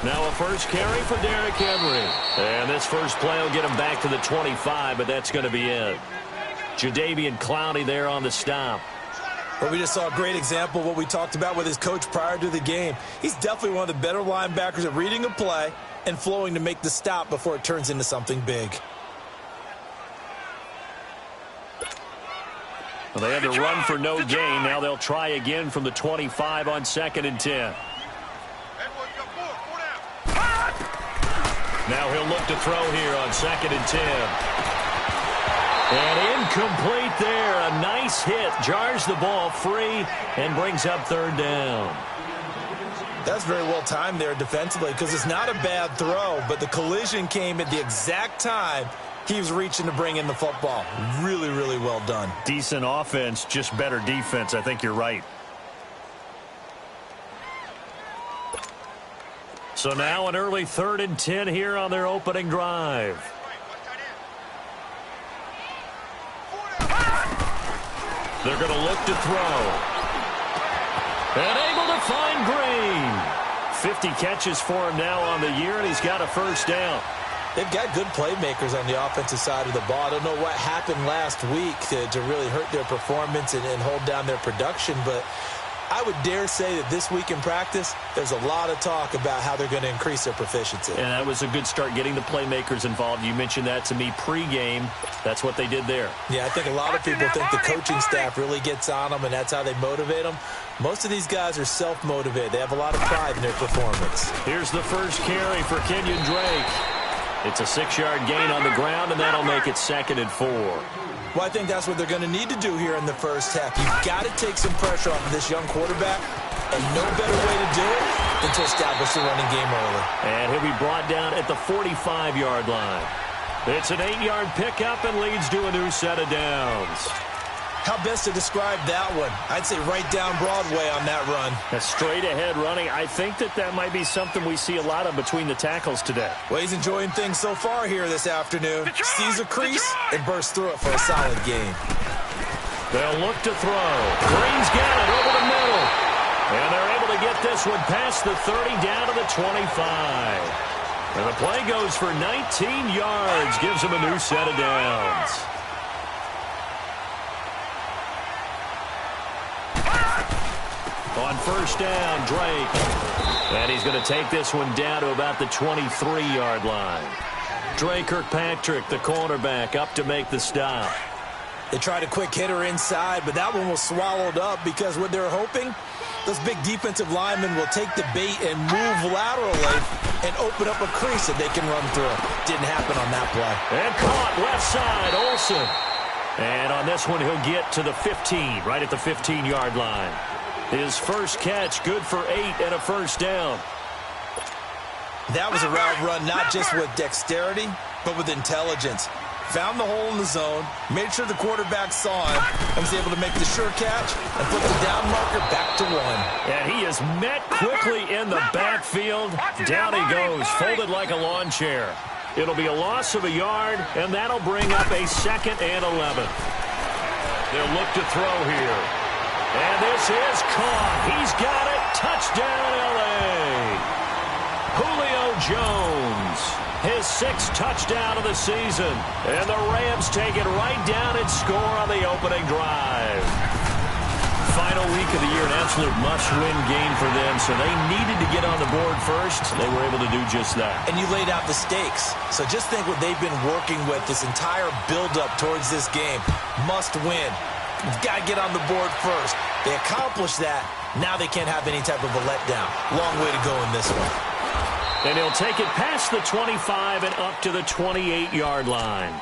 Now a first carry for Derrick Henry. And this first play will get him back to the 25, but that's going to be it. Jadeveon Clowney there on the stop. Well, we just saw a great example of what we talked about with his coach prior to the game. He's definitely one of the better linebackers at reading a play and flowing to make the stop before it turns into something big. Well, they had to run for no gain. Now they'll try again from the 25 on 2nd and 10. Now he'll look to throw here on 2nd and 10. And incomplete there. A nice hit. Jars the ball free and brings up 3rd down. That's very well timed there defensively because it's not a bad throw, but the collision came at the exact time he was reaching to bring in the football. Really, really well done. Decent offense, just better defense. I think you're right. So now an early 3rd and 10 here on their opening drive. They're going to look to throw. And able to find Green. 50 catches for him now on the year, and he's got a first down. They've got good playmakers on the offensive side of the ball. I don't know what happened last week to really hurt their performance and hold down their production, but I would dare say that this week in practice, there's a lot of talk about how they're going to increase their proficiency. And that was a good start getting the playmakers involved. You mentioned that to me pregame. That's what they did there. Yeah, I think a lot of people think the coaching staff really gets on them, and that's how they motivate them. Most of these guys are self-motivated. They have a lot of pride in their performance. Here's the first carry for Kenyon Drake. It's a 6-yard gain on the ground, and that'll make it 2nd and 4. Well, I think that's what they're going to need to do here in the first half. You've got to take some pressure off of this young quarterback, and no better way to do it than to establish the running game early. And he'll be brought down at the 45-yard line. It's an 8-yard pickup and leads to a new set of downs. How best to describe that one? I'd say right down Broadway on that run. A straight-ahead running. I think that might be something we see a lot of between the tackles today. Well, he's enjoying things so far here this afternoon. Sees a crease and bursts through it for a solid gain. They'll look to throw. Green's got it over the middle. And they're able to get this one past the 30 down to the 25. And the play goes for 19 yards. Gives them a new set of downs. On first down, Drake. And he's going to take this one down to about the 23-yard line. Drake Kirkpatrick, the cornerback, up to make the stop. They tried a quick hitter inside, but that one was swallowed up because what they're hoping, those big defensive linemen will take the bait and move laterally and open up a crease that they can run through. Didn't happen on that play. And caught left side, Olsen. And on this one, he'll get to the 15, right at the 15-yard line. His first catch, good for 8 and a first down. That was a route run not just with dexterity, but with intelligence. Found the hole in the zone, made sure the quarterback saw him, and was able to make the sure catch and put the down marker back to 1. And he is met quickly in the backfield. Down he goes, folded like a lawn chair. It'll be a loss of a yard, and that'll bring up a 2nd and 11. They'll look to throw here. And this is caught. He's got it. Touchdown, L.A. Julio Jones, his 6th touchdown of the season. And the Rams take it right down and score on the opening drive. Final week of the year, an absolute must-win game for them, so they needed to get on the board first. They were able to do just that. And you laid out the stakes. So just think what they've been working with this entire build-up towards this game. Must win. You've got to get on the board first. They accomplished that. Now they can't have any type of a letdown. Long way to go in this one. And he'll take it past the 25 and up to the 28-yard line.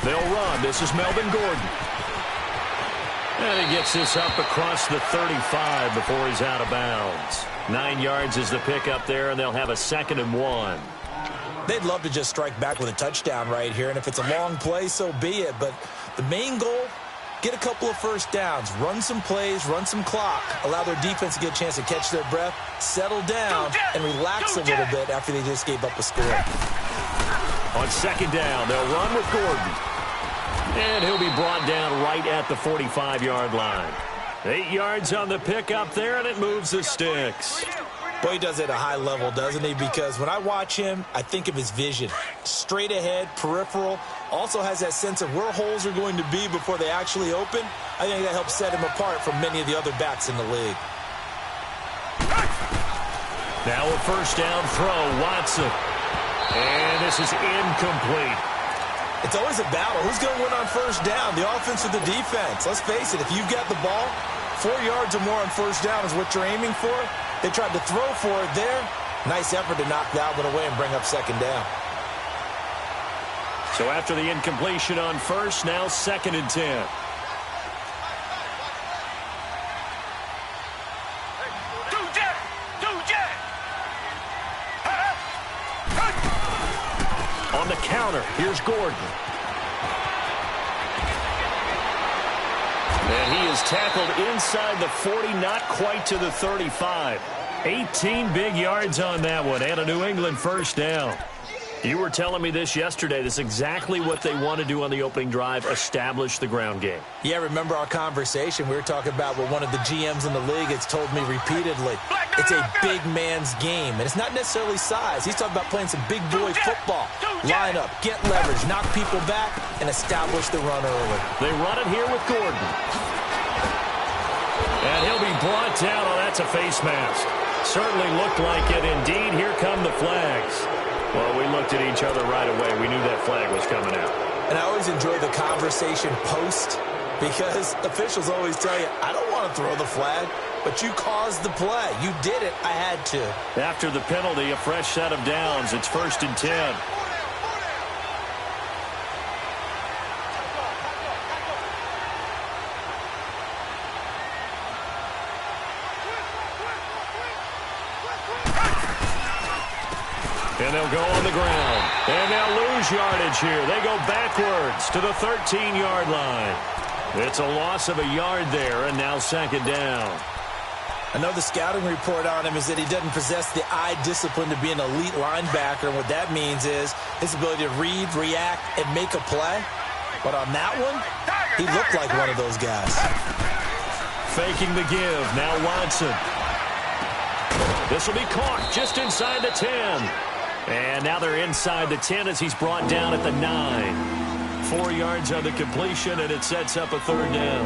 They'll run. This is Melvin Gordon. And he gets this up across the 35 before he's out of bounds. 9 yards is the pickup there, and they'll have a 2nd and 1. They'd love to just strike back with a touchdown right here, and if it's a long play, so be it. But The main goal, get a couple of first downs, run some plays, run some clock, allow their defense to get a chance to catch their breath, settle down, and relax a little bit after they just gave up a score. On second down, they'll run with Gordon. And he'll be brought down right at the 45-yard line. 8 yards on the pickup there, and it moves the sticks. Boy, he does it at a high level, doesn't he? Because when I watch him, I think of his vision. Straight ahead, peripheral, also has that sense of where holes are going to be before they actually open. I think that helps set him apart from many of the other backs in the league. Now a first down throw, Watson. And this is incomplete. It's always a battle. Who's going to win on first down, the offense or the defense? Let's face it, if you've got the ball, 4 yards or more on first down is what you're aiming for. They tried to throw for it there. Nice effort to knock that one away and bring up second down. So after the incompletion on first, now 2nd and 10. On the counter, here's Gordon. And he is tackled inside the 40, not quite to the 35. 18 big yards on that one, and a New England first down. You were telling me this yesterday. This is exactly what they want to do on the opening drive, establish the ground game. Yeah, remember our conversation? We were talking about what one of the GMs in the league has told me repeatedly. It's a big man's game, and it's not necessarily size. He's talking about playing some big boy football. Line up, get leverage, knock people back, and establish the run early. They run it here with Gordon. And he'll be brought down. Oh, that's a face mask. Certainly looked like it. Indeed, here come the flags. Well, we looked at each other right away. We knew that flag was coming out. And I always enjoy the conversation post because officials always tell you, I don't want to throw the flag, but you caused the play. You did it. I had to. After the penalty, a fresh set of downs. It's 1st and 10. And they'll go on the ground. And they'll lose yardage here. They go backwards to the 13-yard line. It's a loss of a yard there, and now 2nd down. I know the scouting report on him is that he doesn't possess the eye discipline to be an elite linebacker. And what that means is his ability to read, react, and make a play. But on that one, he looked like one of those guys. Faking the give. Now Watson. This will be caught just inside the 10. And now they're inside the 10 as he's brought down at the 9. 4 yards on the completion, and it sets up a 3rd down.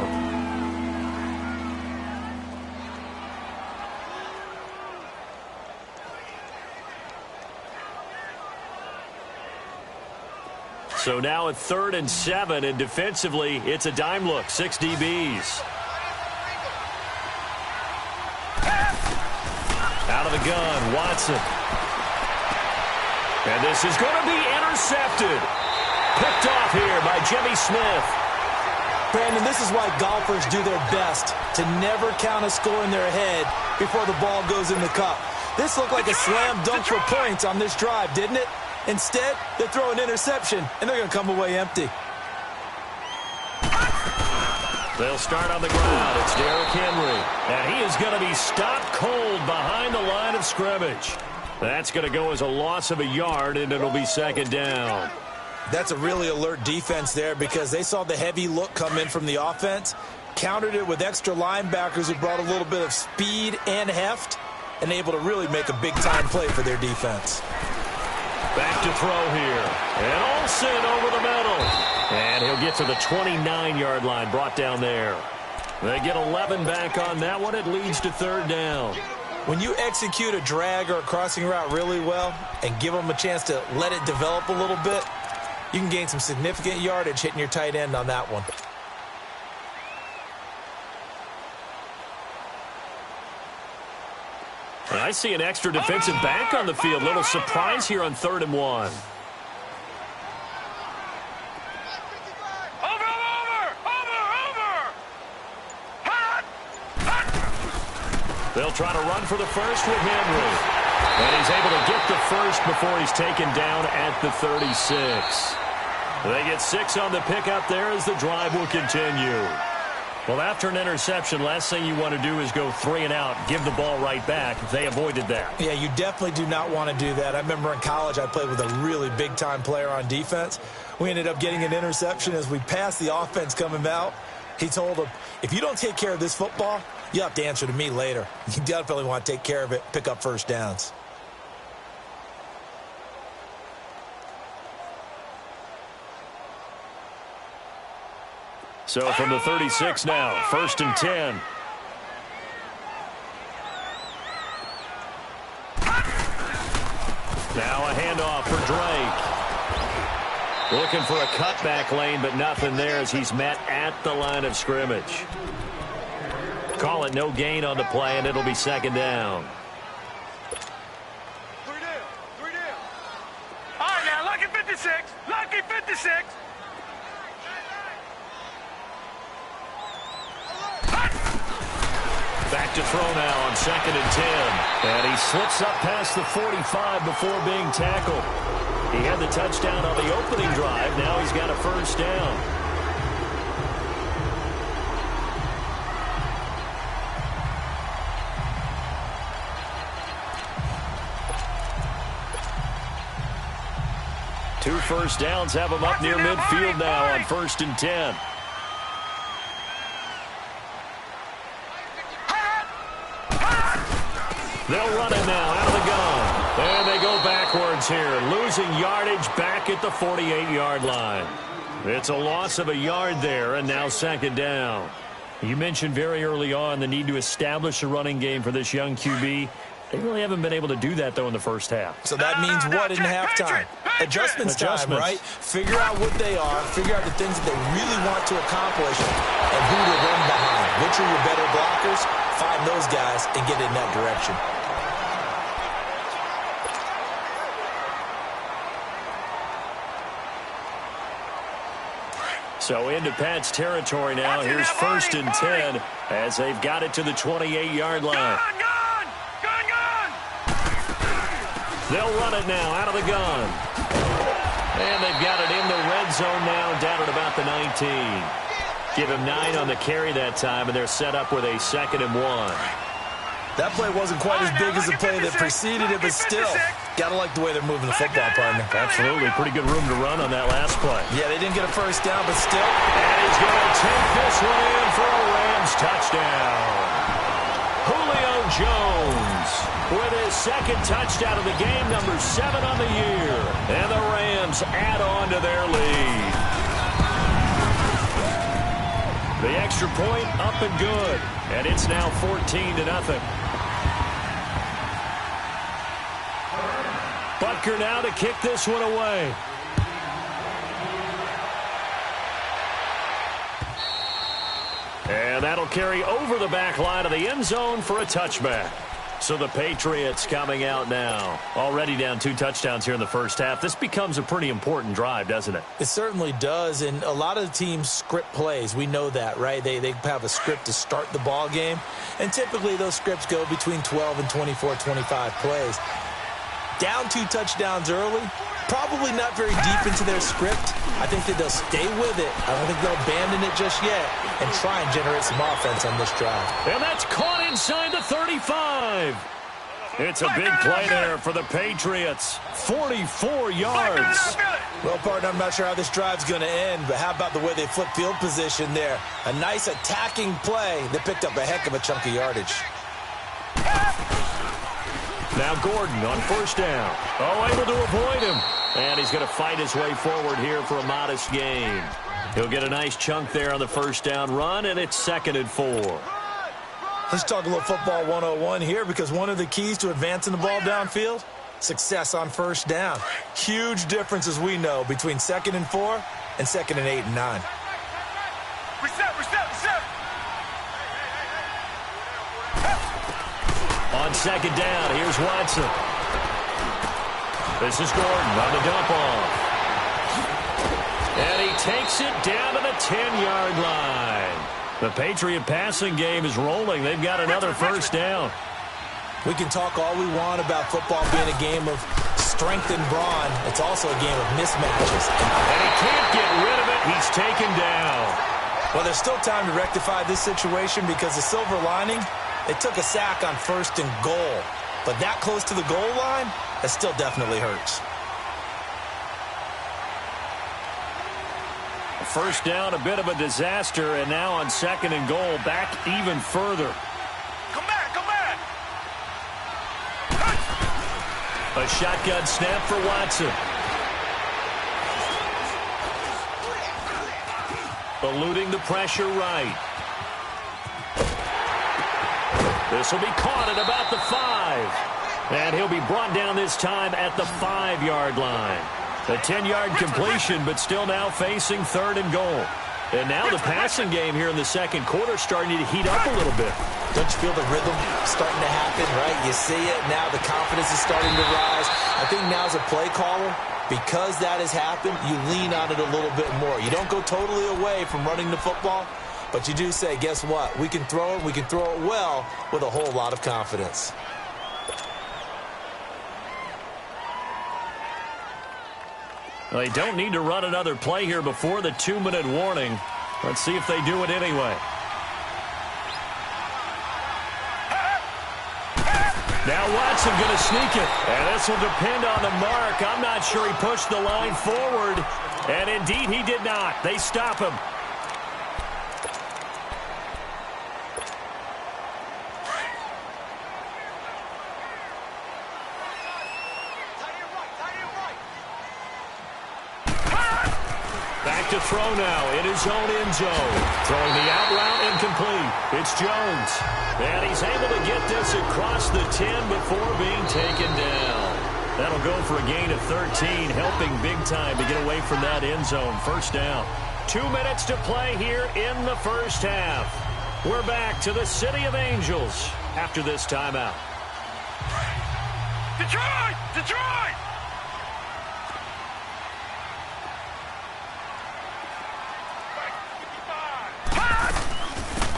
So now at 3rd and 7, and defensively, it's a dime look. 6 DBs. Out of the gun, Watson. And this is going to be intercepted. Picked off here by Jimmy Smith. Brandon, this is why golfers do their best to never count a score in their head before the ball goes in the cup. This looked like a slam dunk for points on this drive, didn't it? Instead, they throw an interception, and they're going to come away empty. They'll start on the ground. It's Derrick Henry. And he is going to be stopped cold behind the line of scrimmage. That's going to go as a loss of a yard, and it'll be 2nd down. That's a really alert defense there because they saw the heavy look come in from the offense, countered it with extra linebackers who brought a little bit of speed and heft, and able to really make a big-time play for their defense. Back to throw here. And Olsen over the middle. And he'll get to the 29-yard line, brought down there. They get 11 back on that one. It leads to 3rd down. When you execute a drag or a crossing route really well and give them a chance to let it develop a little bit, you can gain some significant yardage hitting your tight end on that one. And I see an extra defensive back on the field. Little surprise here on 3rd and 1. They'll try to run for the first with Henry. And he's able to get the first before he's taken down at the 36. They get 6 on the pickup there as the drive will continue. Well, after an interception, last thing you want to do is go 3 and out, give the ball right back. They avoided that. Yeah, you definitely do not want to do that. I remember in college I played with a really big-time player on defense. We ended up getting an interception as we passed the offense coming out. He told him, if you don't take care of this football, you have to answer to me later. You definitely want to take care of it, pick up first downs. So from the 36 now, 1st and 10. Now a handoff for Drake. Looking for a cutback lane, but nothing there as he's met at the line of scrimmage. Call it no gain on the play, and it'll be 2nd down. 3 down. 3 down. All right, now, lucky 56. Lucky 56. Back to throw now on 2nd and 10. And he slips up past the 45 before being tackled. He had the touchdown on the opening drive. Now he's got a first down. Two first downs have him up near midfield now on 1st and 10. They'll run it now out of the gun. And they go backwards here, losing yardage back at the 48-yard line. It's a loss of a yard there, and now 2nd down. You mentioned very early on the need to establish a running game for this young QB. They really haven't been able to do that, though, in the first half. So that means what in halftime? Adjustments time, right? Figure out what they are, figure out the things that they really want to accomplish, and who to run behind. Which are your better blockers? Find those guys and get in that direction. So into Pat's territory now. Here's 1st and 10 as they've got it to the 28-yard line. They'll run it now out of the gun. And they've got it in the red zone now, down at about the 19. Give him 9 on the carry that time, and they're set up with a 2nd and 1. That play wasn't quite as big as the play that preceded it, but still, gotta like the way they're moving the football, partner. Absolutely. Pretty good room to run on that last play. Yeah, they didn't get a first down, but still. And he's going to take this one in for a Rams touchdown. Julio Jones with his 2nd touchdown of the game, number 7 on the year. And the Rams add on to their lead. The extra point up and good. And it's now 14-0. Butker now to kick this one away. And that'll carry over the back line of the end zone for a touchback. So the Patriots coming out now. Already down 2 touchdowns here in the first half. This becomes a pretty important drive, doesn't it? It certainly does, and a lot of teams script plays. We know that, right? They have a script to start the ball game, and typically those scripts go between 12 and 24, 25 plays. Down 2 touchdowns early, probably not very deep into their script. I think that they'll stay with it. I don't think they'll abandon it just yet and try and generate some offense on this drive. And that's caught inside the 35. It's a big play there for the Patriots. 44 yards. Well, partner, I'm not sure how this drive's going to end, but how about the way they flip field position there? A nice attacking play that picked up a heck of a chunk of yardage. Now Gordon on 1st down. Oh, able to avoid him. And he's going to fight his way forward here for a modest gain. He'll get a nice chunk there on the 1st down run, and it's 2nd and 4. Let's talk a little football 101 here, because one of the keys to advancing the ball downfield, success on 1st down. Huge difference, as we know, between 2nd and 4 and 2nd and 8 and 9. Reset. On 2nd down, here's Watson. This is Gordon on the dump off. And he takes it down to the 10-yard line. The Patriot passing game is rolling. They've got another 1st down. We can talk all we want about football being a game of strength and brawn. It's also a game of mismatches. And he can't get rid of it. He's taken down. Well, there's still time to rectify this situation because the silver lining, they took a sack on 1st and goal. But that close to the goal line, that still definitely hurts. First down, a bit of a disaster, and now on 2nd and goal, back even further. Come back, come back. A shotgun snap for Watson. Eluding the pressure right. This will be caught at about the 5. And he'll be brought down this time at the 5-yard line. A 10-yard completion, but still now facing 3rd and goal. And now the passing game here in the 2nd quarter starting to heat up a little bit. Don't you feel the rhythm starting to happen, right? You see it. Now the confidence is starting to rise. I think now as a play caller, because that has happened, you lean on it a little bit more. You don't go totally away from running the football, but you do say, guess what? We can throw it. We can throw it well with a whole lot of confidence. They don't need to run another play here before the 2-minute warning. Let's see if they do it anyway. Now Watson going to sneak it. And this will depend on the mark. I'm not sure he pushed the line forward. And indeed he did not. They stop him. Back to throw now in his own end zone. Throwing the out route incomplete. It's Jones. And he's able to get this across the 10 before being taken down. That'll go for a gain of 13, helping big time to get away from that end zone. First down. 2 minutes to play here in the first half. We're back to the City of Angels after this timeout. Detroit! Detroit!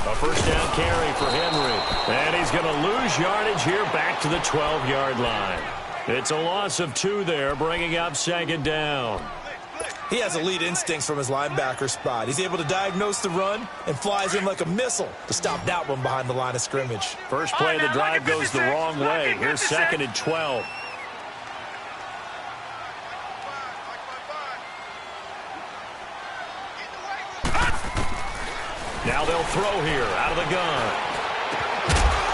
A first down carry for Henry. And he's going to lose yardage here back to the 12-yard line. It's a loss of 2 there, bringing up 2nd down. He has elite instincts from his linebacker spot. He's able to diagnose the run and flies in like a missile to stop that one behind the line of scrimmage. First play of the drive goes the wrong way. Here's 2nd and 12. Now they'll throw here out of the gun.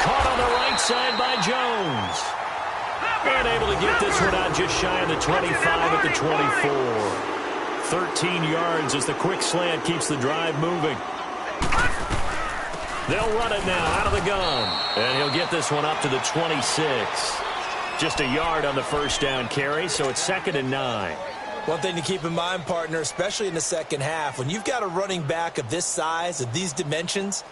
Caught on the right side by Jones. And able to get this one out just shy of the 25 at the 24. 13 yards as the quick slant keeps the drive moving. They'll run it now out of the gun. And he'll get this one up to the 26. Just a yard on the first down carry, so it's 2nd and 9. One thing to keep in mind, partner, especially in the second half, when you've got a running back of this size, of these dimensions,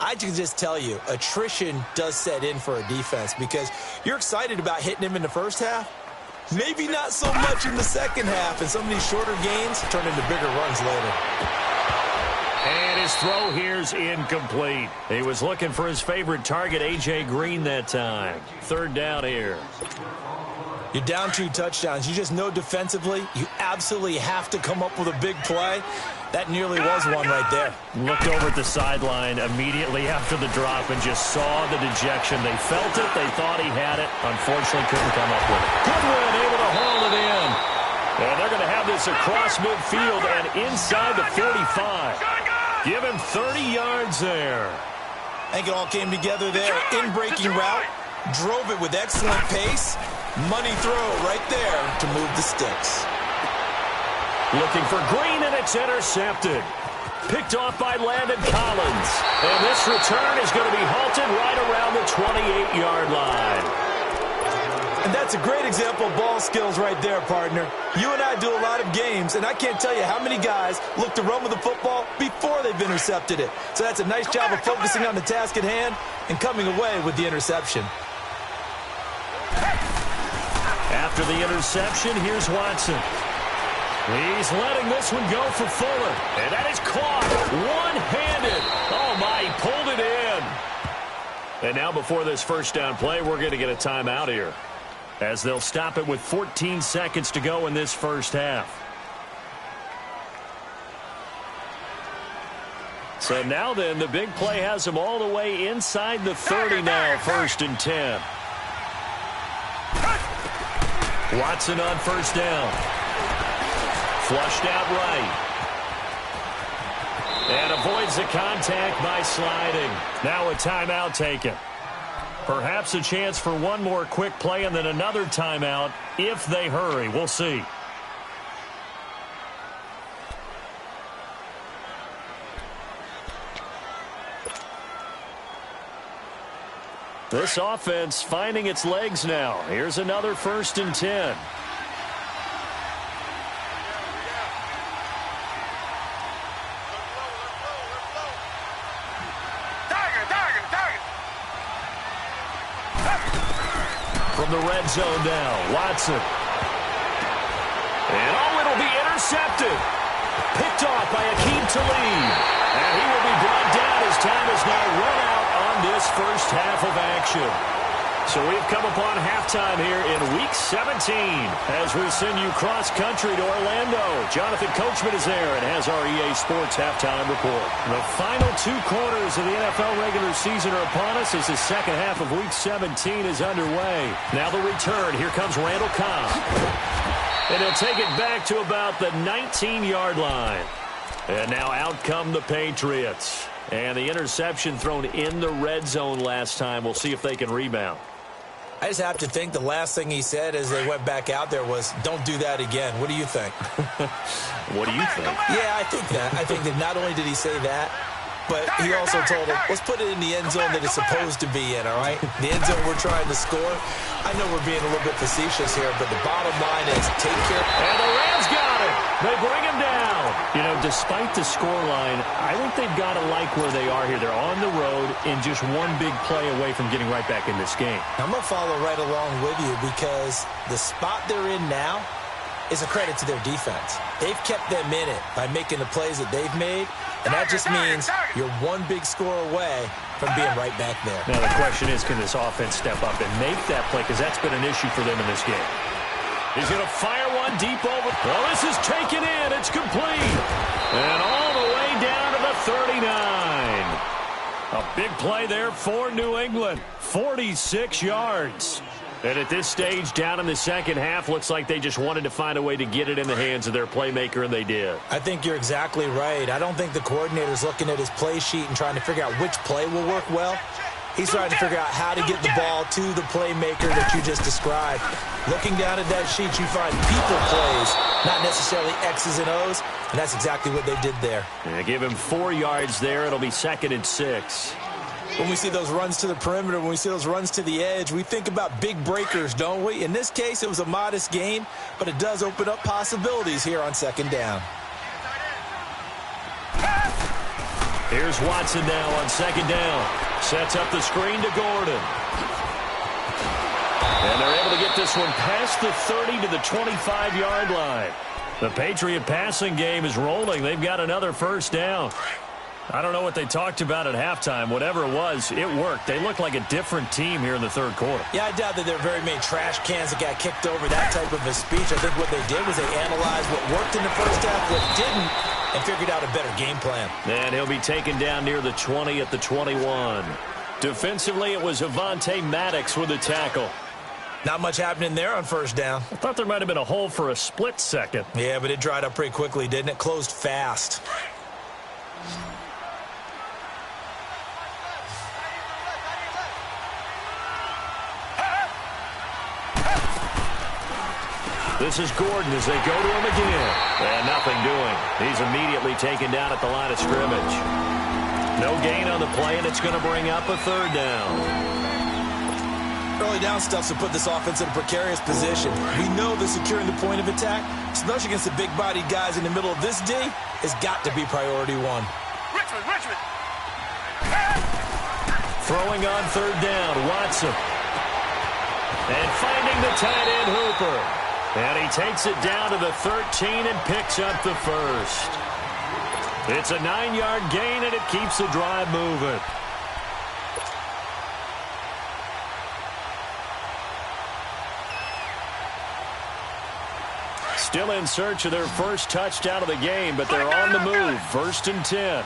I can just tell you, attrition does set in for a defense because you're excited about hitting him in the first half. Maybe not so much in the second half, and some of these shorter gains turn into bigger runs later. And his throw here's incomplete. He was looking for his favorite target, A.J. Green, that time. 3rd down here. You're down 2 touchdowns. You just know defensively you absolutely have to come up with a big play. That nearly was one right there. Looked over at the sideline immediately after the drop and just saw the dejection. They felt it. They thought he had it. Unfortunately, couldn't come up with it. Goodwin able to haul it in. And they're going to have this across midfield and inside the 45. Give him 30 yards there. I think it all came together there. In-breaking route. Drove it with excellent pace. Money throw right there to move the sticks. Looking for Green, and it's intercepted. Picked off by Landon Collins. And this return is going to be halted right around the 28-yard line. And that's a great example of ball skills right there, partner. You and I do a lot of games, and I can't tell you how many guys look to run with the football before they've intercepted it. So that's a nice job of focusing on the task at hand and coming away with the interception. After the interception, here's Watson. He's letting this one go for Fuller. And that is caught one-handed. Oh, my, he pulled it in. And now before this first down play, we're going to get a timeout here. as they'll stop it with 14 seconds to go in this first half. So now then, the big play has them all the way inside the 30 now, 1st and 10. Watson on first down. Flushed out right. And avoids the contact by sliding. Now a timeout taken. Perhaps a chance for one more quick play and then another timeout if they hurry. We'll see. This offense finding its legs now. Here's another 1st and 10. From the red zone now, Watson. And it'll be intercepted. Picked off by Akeem Talib. And he will be brought down as time is now run out on this first half of action. So we've come upon halftime here in Week 17 as we send you cross-country to Orlando. Jonathan Coachman is there and has our EA Sports halftime report. The final 2 quarters of the NFL regular season are upon us as the second half of Week 17 is underway. Now the return. Here comes Randall Cobb. And he'll take it back to about the 19-yard line. And now out come the Patriots. And the interception thrown in the red zone last time. We'll see if they can rebound. I just have to think the last thing he said as they went back out there was, don't do that again. What do you think? What do you think? Yeah, I think that. I think that not only did he say that, but he also told him, let's put it in the end zone that it's supposed to be in, all right? The end zone we're trying to score. I know we're being a little bit facetious here, but the bottom line is take care. And the Rams got it. They bring him down. You know, despite the scoreline, I think they've got to like where they are here. They're on the road and just one big play away from getting right back in this game. I'm going to follow right along with you because the spot they're in now is a credit to their defense. They've kept them in it by making the plays that they've made, and that just means you're one big score away from being right back there. Now the question is, can this offense step up and make that play? Because that's been an issue for them in this game. He's going to fire one deep over. Well, this is taken in. It's complete. And all the way down to the 39. A big play there for New England. 46 yards. And at this stage, down in the second half, looks like they just wanted to find a way to get it in the hands of their playmaker, and they did. I think you're exactly right. I don't think the coordinator's looking at his play sheet and trying to figure out which play will work well. He's trying to figure out how to get the ball to the playmaker that you just described. Looking down at that sheet, you find people plays, not necessarily X's and O's, and that's exactly what they did there. Yeah, give him 4 yards there. It'll be 2nd and 6. When we see those runs to the perimeter, when we see those runs to the edge, we think about big breakers, don't we? In this case, it was a modest gain, but it does open up possibilities here on 2nd down. Here's Watson now on 2nd down. Sets up the screen to Gordon. And they're able to get this one past the 30 to the 25-yard line. The Patriot passing game is rolling. They've got another first down. I don't know what they talked about at halftime. Whatever it was, it worked. They look like a different team here in the third quarter. Yeah, I doubt that there are very many trash cans that got kicked over, that type of a speech. I think what they did was they analyzed what worked in the first half, what didn't, and figured out a better game plan. And he'll be taken down near the 20 at the 21. Defensively, it was Avonte Maddox with a tackle. Not much happening there on first down. I thought there might have been a hole for a split second. Yeah, but it dried up pretty quickly, didn't it? Closed fast. This is Gordon as they go to him again. And nothing doing. He's immediately taken down at the line of scrimmage. No gain on the play, and it's going to bring up a 3rd down. Early down stuff's to put this offense in a precarious position. We know that securing the point of attack, especially against the big-bodied guys in the middle of this D, has got to be priority 1. Richmond. Throwing on 3rd down, Watson. And finding the tight end, Hooper. And he takes it down to the 13 and picks up the first. It's a 9-yard gain, and it keeps the drive moving. Still in search of their first touchdown of the game, but they're on the move. 1st and 10.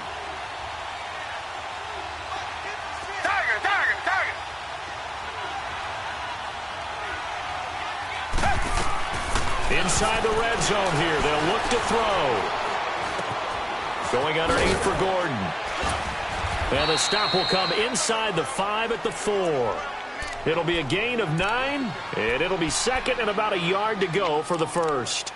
Inside the red zone here. They'll look to throw. Going underneath for Gordon. And the stop will come inside the 5 at the 4. It'll be a gain of 9, and it'll be 2nd and about a yard to go for the first.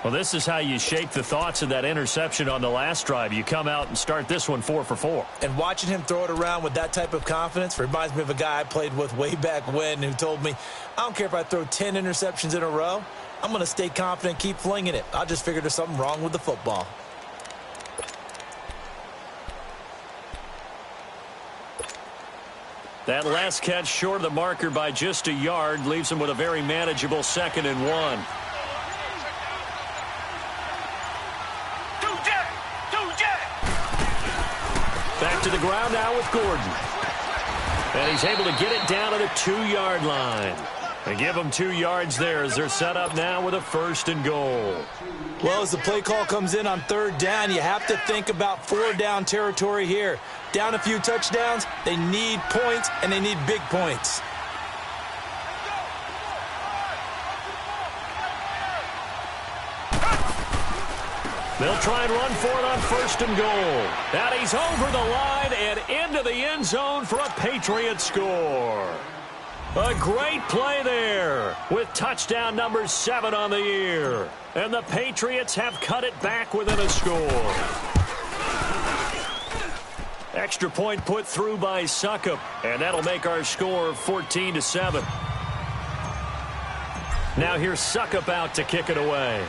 Well, this is how you shape the thoughts of that interception on the last drive. You come out and start this one 4 for 4. And watching him throw it around with that type of confidence reminds me of a guy I played with way back when who told me, I don't care if I throw 10 interceptions in a row. I'm going to stay confident, keep flinging it. I just figured there's something wrong with the football. That last catch short of the marker by just a yard leaves him with a very manageable 2nd and 1. Back to the ground now with Gordon. And he's able to get it down to the 2-yard line. They give them 2 yards there as they're set up now with a 1st and goal. Well, as the play call comes in on 3rd down, you have to think about 4-down territory here. Down a few touchdowns, they need points, and they need big points. They'll try and run for it on 1st and goal. And he's over the line and into the end zone for a Patriot score. A great play there with touchdown number 7 on the year. And the Patriots have cut it back within a score. Extra point put through by Suckup, and that'll make our score 14-7. Now here's Suckup out to kick it away.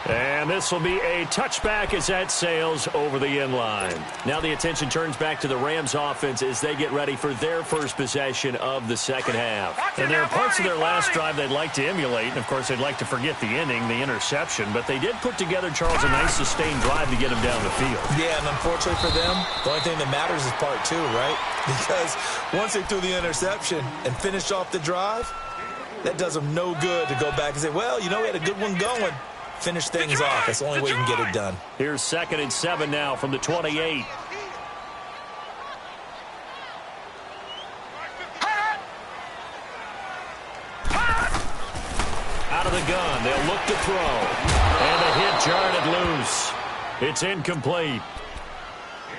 And this will be a touchback as that sails over the end line. Now the attention turns back to the Rams offense as they get ready for their first possession of the second half. And there are parts of their last drive they'd like to emulate. And, of course, they'd like to forget the ending, the interception. But they did put together, Charles, a nice sustained drive to get them down the field. Yeah, and unfortunately for them, the only thing that matters is part 2, right? Because once they threw the interception and finished off the drive, that does them no good to go back and say, well, you know, we had a good one going. Finish things off. That's the only way you can get it done. Here's 2nd and 7 now from the 28. Out of the gun. They'll look to throw. And the hit jarred it loose. It's incomplete.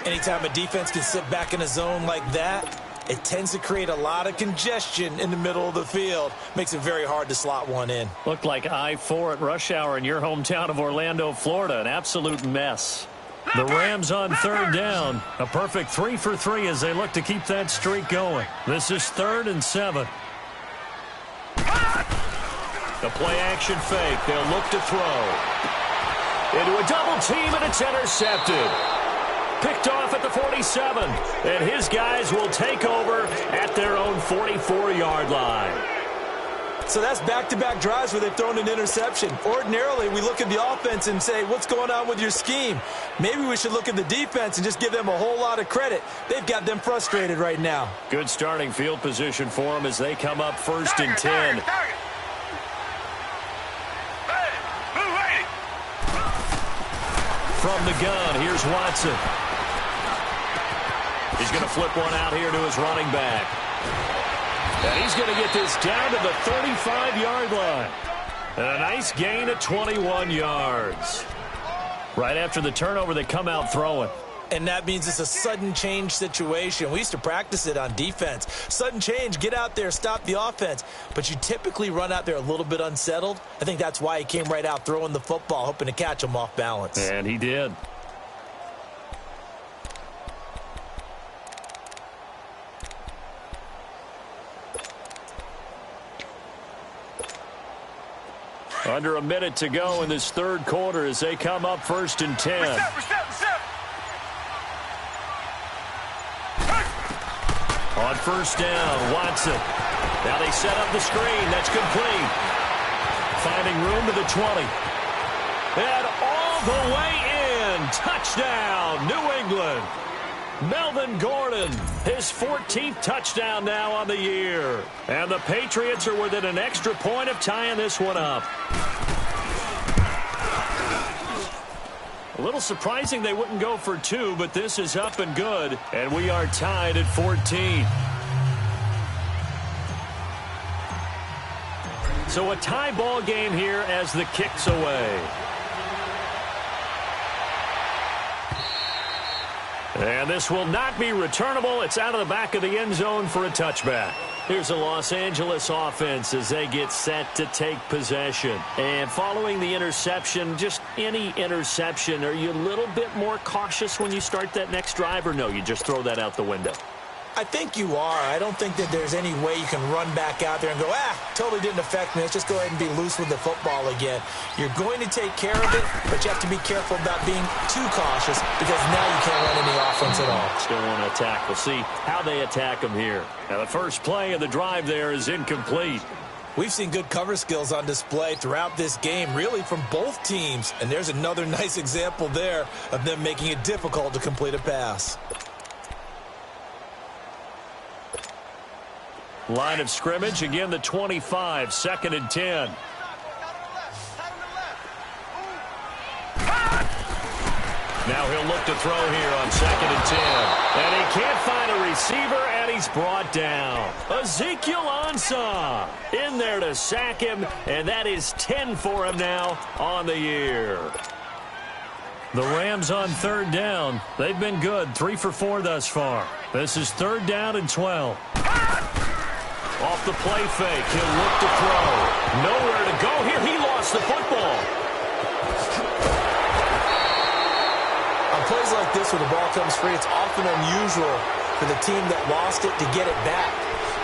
Anytime a defense can sit back in a zone like that, it tends to create a lot of congestion in the middle of the field. Makes it very hard to slot one in. Looked like I-4 at rush hour in your hometown of Orlando, Florida. An absolute mess. The Rams on 3rd down. A perfect 3 for 3 as they look to keep that streak going. This is 3rd and 7. The play action fake. They'll look to throw. Into a double team, and it's intercepted. Picked off at the 47, and his guys will take over at their own 44-yard line. So that's back-to-back drives where they've thrown an interception. Ordinarily, we look at the offense and say, what's going on with your scheme? Maybe we should look at the defense and just give them a whole lot of credit. They've got them frustrated right now. Good starting field position for them as they come up 1st and 10. From the gun, here's Watson. He's going to flip one out here to his running back. And he's going to get this down to the 35-yard line. And a nice gain of 21 yards. Right after the turnover, they come out throwing. And that means it's a sudden change situation. We used to practice it on defense. Sudden change, get out there, stop the offense. But you typically run out there a little bit unsettled. I think that's why he came right out throwing the football, hoping to catch him off balance. And he did. Under a minute to go in this 3rd quarter as they come up 1st and 10. On 1st down, Watson. Now they set up the screen. That's complete. Finding room to the 20. And all the way in. Touchdown, New England. Melvin Gordon, his 14th touchdown now on the year. And the Patriots are within an extra point of tying this one up. A little surprising they wouldn't go for two, but this is up and good, and we are tied at 14. So a tie ball game here as the kick's away. And this will not be returnable. It's out of the back of the end zone for a touchback. Here's a Los Angeles offense as they get set to take possession. And following the interception, just any interception, are you a little bit more cautious when you start that next drive, or no, you just throw that out the window? I think you are. I don't think that there's any way you can run back out there and go, totally didn't affect me. Let's just go ahead and be loose with the football again. You're going to take care of it, but you have to be careful about being too cautious because now you can't run any offense at all. Still want to attack. We'll see how they attack them here. Now, the first play of the drive there is incomplete. We've seen good cover skills on display throughout this game, really from both teams. And there's another nice example there of them making it difficult to complete a pass. Line of scrimmage, again the 25, 2nd and 10. Now he'll look to throw here on 2nd and 10. And he can't find a receiver, and he's brought down. Ezekiel Ansah in there to sack him, and that is 10 for him now on the year. The Rams on 3rd down. They've been good, 3 for 4 thus far. This is 3rd down and 12. Off the play fake, he'll look to throw. Nowhere to go here. He lost the football. On plays like this where the ball comes free, it's often unusual for the team that lost it to get it back.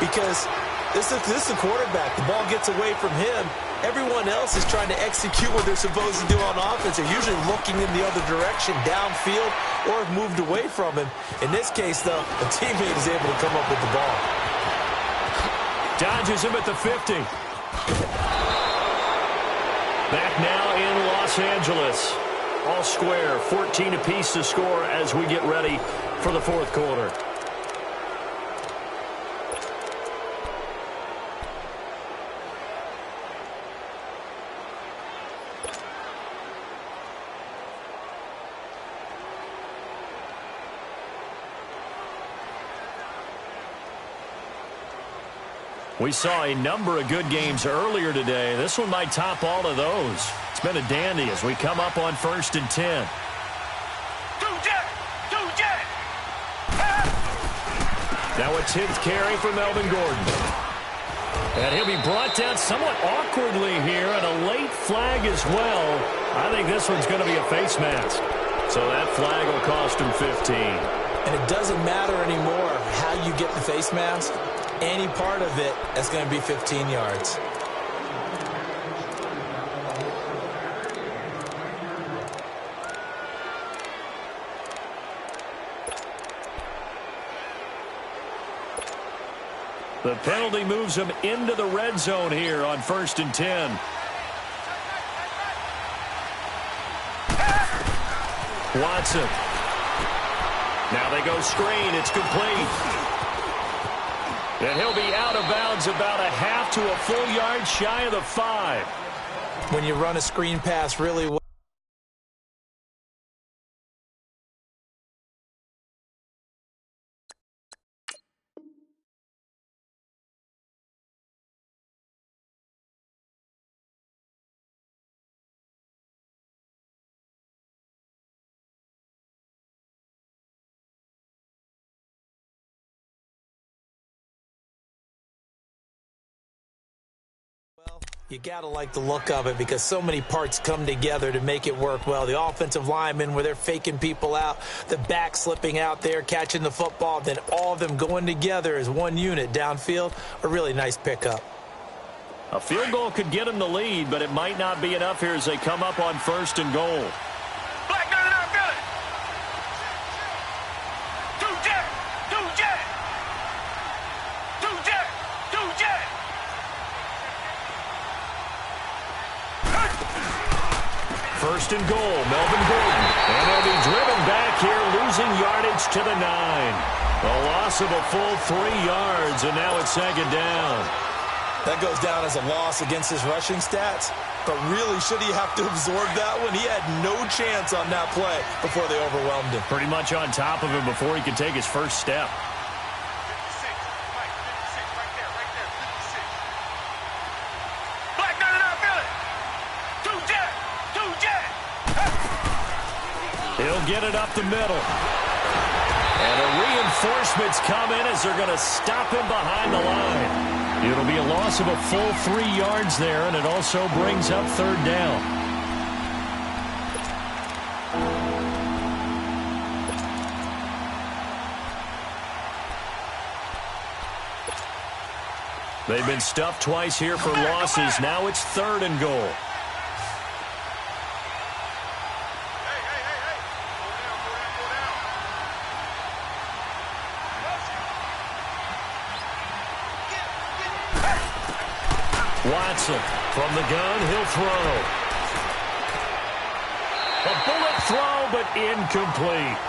Because this is the quarterback. The ball gets away from him. Everyone else is trying to execute what they're supposed to do on offense. They're usually looking in the other direction, downfield, or have moved away from him. In this case, though, a teammate is able to come up with the ball. Dodges him at the 50. Back now in Los Angeles. All square, 14 apiece to score as we get ready for the 4th quarter. We saw a number of good games earlier today. This one might top all of those. It's been a dandy as we come up on 1st and 10. Now a 10th carry for Melvin Gordon. And he'll be brought down somewhat awkwardly here, and a late flag as well. I think this one's going to be a face mask. So that flag will cost him 15. And it doesn't matter anymore how you get the face mask. Any part of it is going to be 15 yards. The penalty moves him into the red zone here on 1st and 10. Watson. Now they go screen. It's complete. And he'll be out of bounds about a half to a full yard shy of the 5. When you run a screen pass really well. You got to like the look of it because so many parts come together to make it work well. The offensive linemen where they're faking people out, the back slipping out there, catching the football, then all of them going together as one unit downfield. A really nice pickup. A field goal could get them the lead, but it might not be enough here as they come up on 1st and goal. Black gun and gun. Two jet. First and goal, Melvin Gordon. And they'll be driven back here, losing losing yardage to the 9. A loss of a full 3 yards, and now it's second down. That goes down as a loss against his rushing stats. But really, should he have to absorb that one? He had no chance on that play before they overwhelmed him. Pretty much on top of him before he could take his first step. 56, Mike, 56, right there, 56. Black, no, feel it. Two jet. He'll get it up the middle. And a reinforcement's come in as they're going to stop him behind the line. It'll be a loss of a full 3 yards there, and it also brings up third down. They've been stuffed twice here for losses. Now it's 3rd and goal. Watson from the gun, he'll throw. A bullet throw, but incomplete.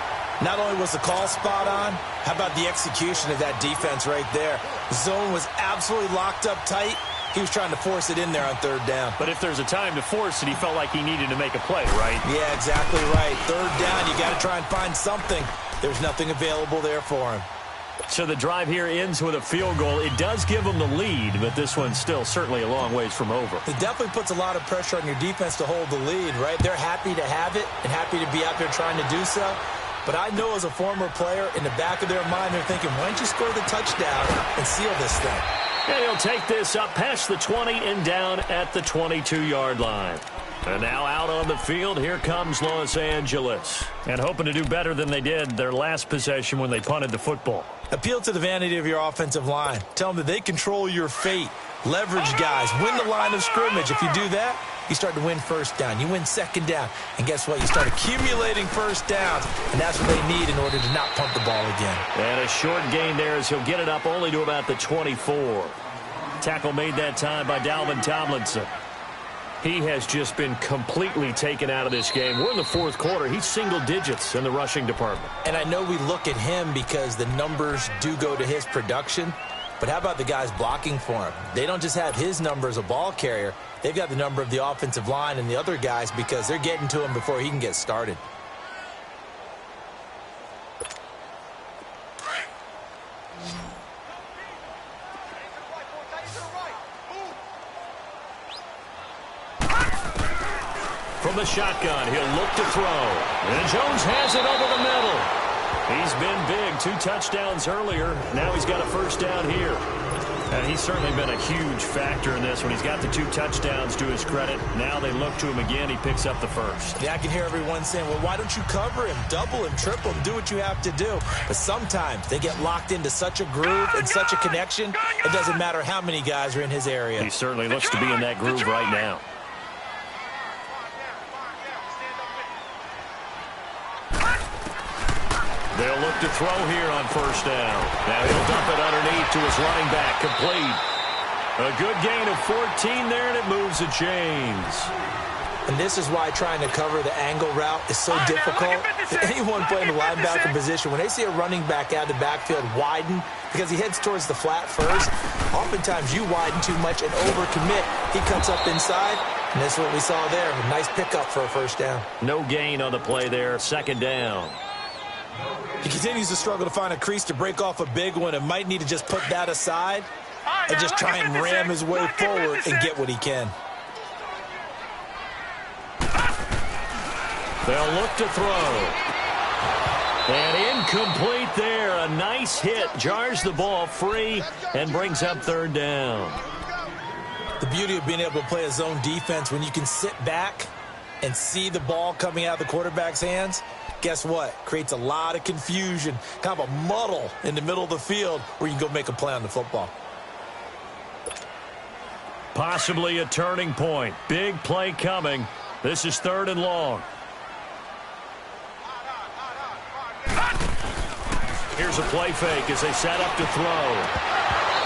Not only was the call spot on, how about the execution of that defense right there? The zone was absolutely locked up tight. He was trying to force it in there on 3rd down. But if there's a time to force it, he felt like he needed to make a play, right? Yeah, exactly right. 3rd down, you got to try and find something. There's nothing available there for him. So the drive here ends with a field goal. It does give them the lead, but this one's still certainly a long ways from over. It definitely puts a lot of pressure on your defense to hold the lead, right? They're happy to have it and happy to be out there trying to do so. But I know as a former player, in the back of their mind, they're thinking, why don't you score the touchdown and seal this thing? And he'll take this up past the 20 and down at the 22-yard line. And now out on the field, here comes Los Angeles. And hoping to do better than they did their last possession when they punted the football. Appeal to the vanity of your offensive line. Tell them that they control your fate. Leverage guys. Win the line of scrimmage. If you do that, you start to win 1st down. You win 2nd down. And guess what? You start accumulating 1st downs. And that's what they need in order to not punt the ball again. And a short gain there as he'll get it up only to about the 24. Tackle made that time by Dalvin Tomlinson. He has just been completely taken out of this game. We're in the 4th quarter. He's single digits in the rushing department. And I know we look at him because the numbers do go to his production. But how about the guys blocking for him? They don't just have his number as a ball carrier. They've got the number of the offensive line and the other guys because they're getting to him before he can get started. From the shotgun, he'll look to throw. And Jones has it over the middle. He's been big. 2 touchdowns earlier. Now he's got a 1st down here. And he's certainly been a huge factor in this one. He's got the 2 touchdowns to his credit. Now they look to him again. He picks up the 1st. Yeah, I can hear everyone saying, well, why don't you cover him, double him, triple him, do what you have to do. But sometimes they get locked into such a groove and such a connection, it doesn't matter how many guys are in his area. He certainly looks to be in that groove right now. They'll look to throw here on 1st down. Now he'll dump it underneath to his running back, complete. A good gain of 14 there, and it moves the chains. And this is why trying to cover the angle route is so difficult. Anyone playing the linebacker position, when they see a running back out of the backfield widen, because he heads towards the flat first, oftentimes you widen too much and overcommit. He cuts up inside, and that's what we saw there. A nice pickup for a 1st down. No gain on the play there, 2nd down. He continues to struggle to find a crease to break off a big one and might need to just put that aside and just try and ram his way forward and get what he can. They'll look to throw. And incomplete there. A nice hit. Jars the ball free and brings up 3rd down. The beauty of being able to play a zone defense when you can sit back and see the ball coming out of the quarterback's hands, guess what? Creates a lot of confusion, kind of a muddle in the middle of the field where you can go make a play on the football. Possibly a turning point. Big play coming. This is 3rd and long. Here's a play fake as they set up to throw.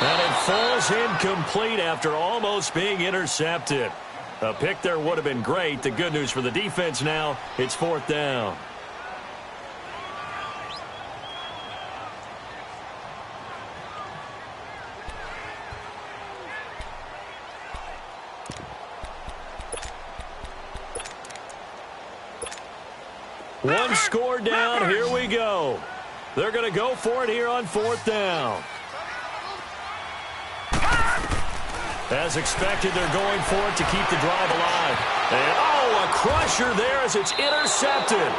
And it falls incomplete after almost being intercepted. A pick there would have been great. The good news for the defense now, it's 4th down. One score down. Here we go. They're going to go for it here on 4th down. As expected, they're going for it to keep the drive alive. And, oh, a crusher there as it's intercepted.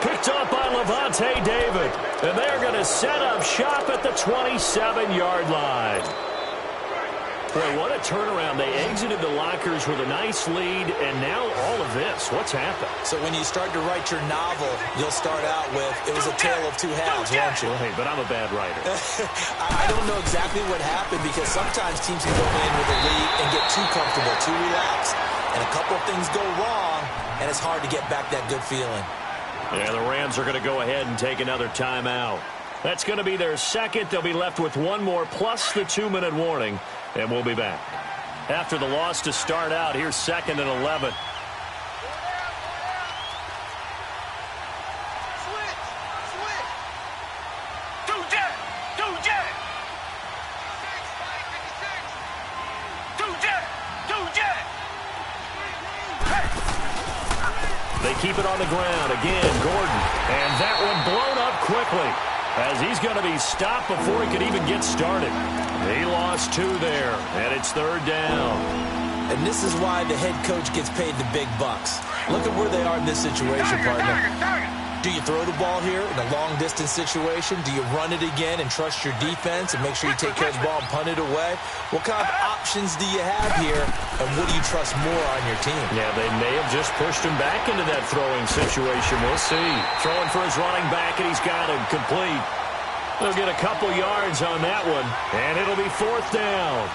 Picked up by Levante David. And they're going to set up shop at the 27-yard line. Boy, what a turnaround. They exited the lockers with a nice lead, and now all of this. What's happened? So when you start to write your novel, you'll start out with, it was a tale of two halves, won't you? Well, hey, but I'm a bad writer. I don't know exactly what happened because sometimes teams can go in with a lead and get too comfortable, too relaxed. And a couple of things go wrong, and it's hard to get back that good feeling. Yeah, the Rams are going to go ahead and take another timeout. That's going to be their second. They'll be left with one more plus the 2-minute warning. And we'll be back. After the loss to start out, here's 2nd and 11. They keep it on the ground. Again, Gordon. And that one blown up quickly as he's going to be stopped before he could even get started. He lost 2 there, and it's 3rd down. And this is why the head coach gets paid the big bucks. Look at where they are in this situation, partner. Do you throw the ball here in a long-distance situation? Do you run it again and trust your defense and make sure you take care of the ball and punt it away? What kind of options do you have here, and what do you trust more on your team? Yeah, they may have just pushed him back into that throwing situation. We'll see. Throwing for his running back, and he's got him complete. They'll get a couple yards on that one, and it'll be 4th down.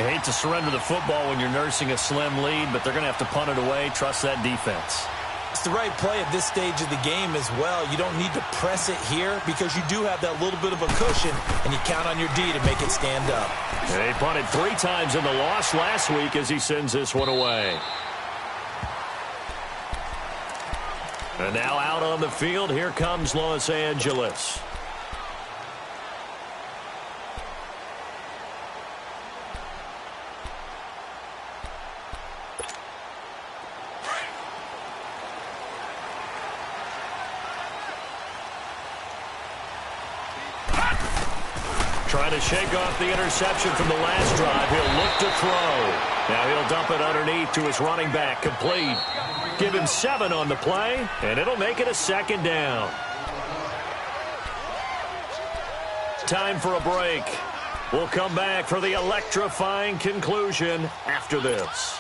I hate to surrender the football when you're nursing a slim lead, but they're going to have to punt it away. Trust that defense. It's the right play at this stage of the game as well. You don't need to press it here because you do have that little bit of a cushion, and you count on your D to make it stand up. And they punted 3 times in the loss last week as he sends this one away. And now out on the field, here comes Los Angeles. Trying to shake off the interception from the last drive. He'll look to throw. Now he'll dump it underneath to his running back. Complete. Give him 7 on the play, and it'll make it a 2nd down. Time for a break. We'll come back for the electrifying conclusion after this.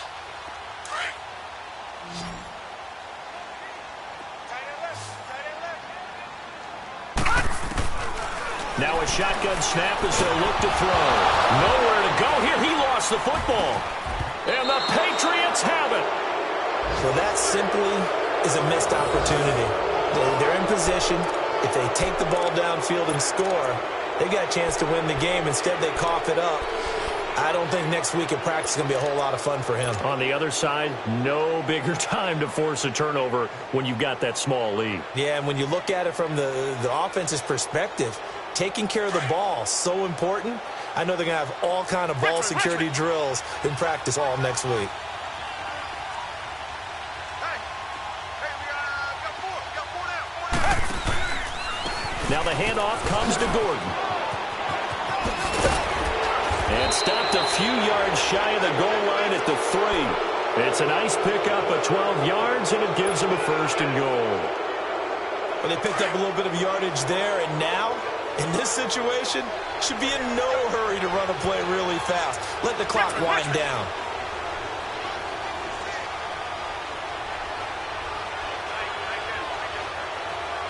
Now a shotgun snap as they'll look to throw. Nowhere to go here. He lost the football. And the Patriots have it. Well, that simply is a missed opportunity. They're in position. If they take the ball downfield and score, they've got a chance to win the game. Instead, they cough it up. I don't think next week at practice is going to be a whole lot of fun for him. On the other side, no bigger time to force a turnover when you've got that small lead. Yeah, and when you look at it from the offense's perspective, taking care of the ball, so important. I know they're going to have all kind of ball security drills in practice all next week. Now the handoff comes to Gordon. And stopped a few yards shy of the goal line at the 3. It's a nice pickup of 12 yards, and it gives them a 1st and goal. Well, they picked up a little bit of yardage there, and now, in this situation, should be in no hurry to run a play really fast. Let the clock wind down.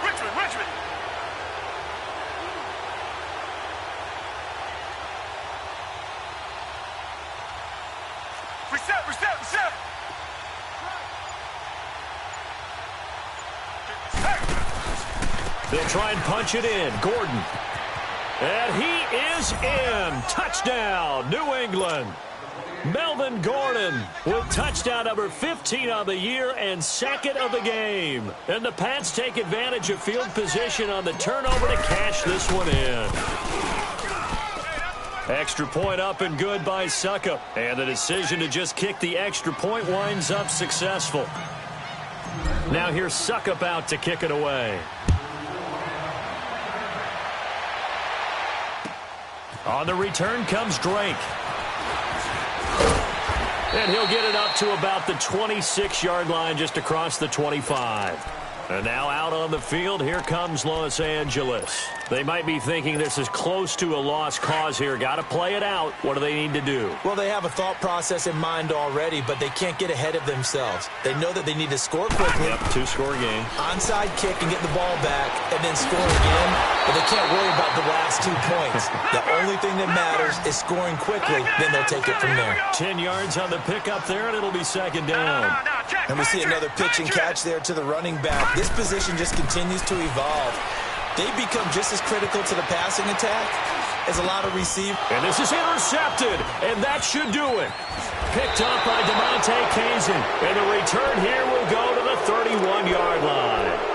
Richmond. Reset. They'll try and punch it in. Gordon. And he is in. Touchdown, New England. Melvin Gordon with touchdown number 15 on the year and 2nd of the game. And the Pats take advantage of field position on the turnover to cash this one in. Extra point up and good by Suckup. And the decision to just kick the extra point winds up successful. Now here's Suckup out to kick it away. On the return comes Drake. And he'll get it up to about the 26-yard line, just across the 25. And now out on the field, here comes Los Angeles. They might be thinking this is close to a lost cause here. Got to play it out. What do they need to do? Well, they have a thought process in mind already, but they can't get ahead of themselves. They know that they need to score quickly. Yep, two-score game. Onside kick and get the ball back and then score again, but they can't worry about the last 2 points. The only thing that matters is scoring quickly, then they'll take it from there. 10 yards on the pickup there, and it'll be second down. And we see another pitch and catch there to the running back. This position just continues to evolve. They become just as critical to the passing attack as a lot of receivers. And this is intercepted, and that should do it. Picked up by DeMonte Kazin, and the return here will go to the 31-yard line.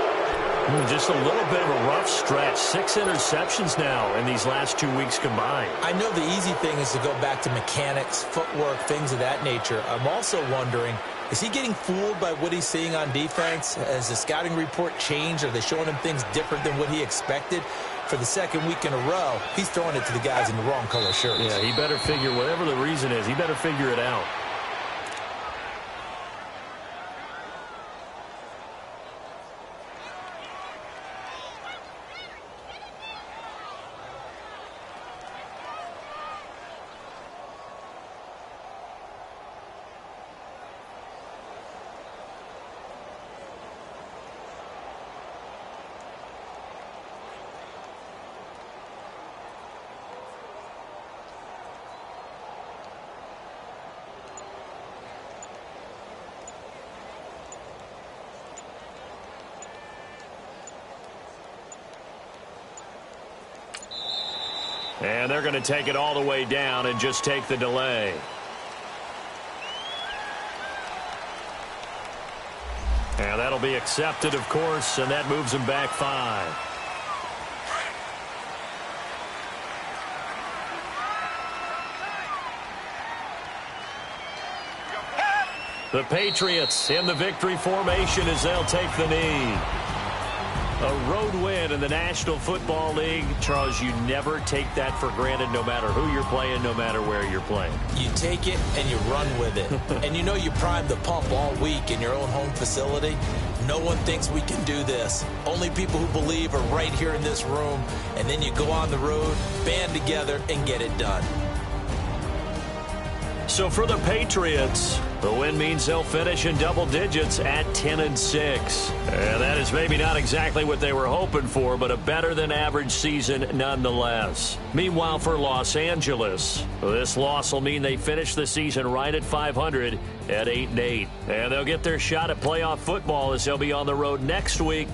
Just a little bit of a rough stretch. 6 interceptions now in these last 2 weeks combined. I know the easy thing is to go back to mechanics, footwork, things of that nature. I'm also wondering, is he getting fooled by what he's seeing on defense? Has the scouting report changed? Are they showing him things different than what he expected? For the second week in a row, he's throwing it to the guys in the wrong color shirts. Yeah, he better figure, whatever the reason is, he better figure it out. And they're going to take it all the way down and just take the delay. And that'll be accepted, of course, and that moves them back 5. The Patriots in the victory formation as they'll take the knee. A road win in the National Football League. Charles, you never take that for granted no matter who you're playing, no matter where you're playing. You take it and you run with it. And you know you primed the pump all week in your own home facility. No one thinks we can do this. Only people who believe are right here in this room. And then you go on the road, band together, and get it done. So for the Patriots, the win means they'll finish in double digits at 10-6. And that is maybe not exactly what they were hoping for, but a better than average season nonetheless. Meanwhile, for Los Angeles, this loss will mean they finish the season right at 500 at 8-8. And they'll get their shot at playoff football as they'll be on the road next week.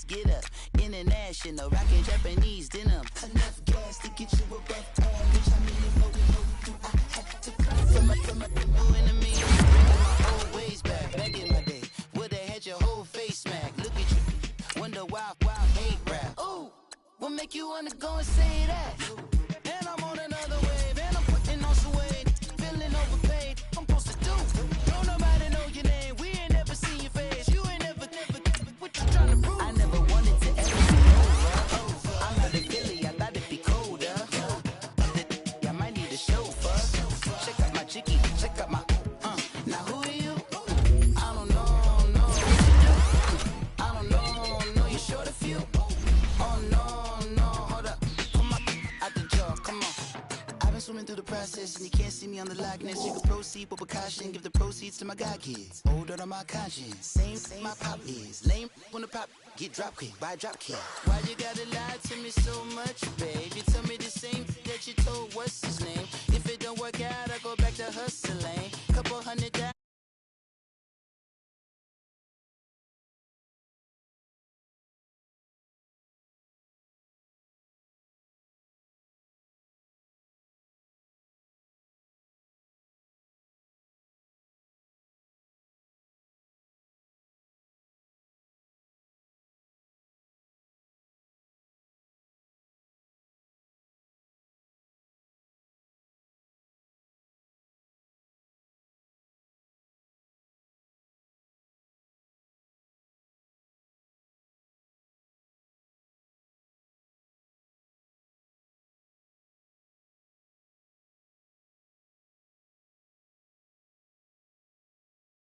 Get up, international, rockin' Japanese. swimming through the process, and you can't see me on the likeness. You can proceed with precaution, give the proceeds to my god kids. Old on my conscience, same my pop is. Lame when the pop get drop quick, buy drop kick. Why you gotta lie to me so much, babe? You tell me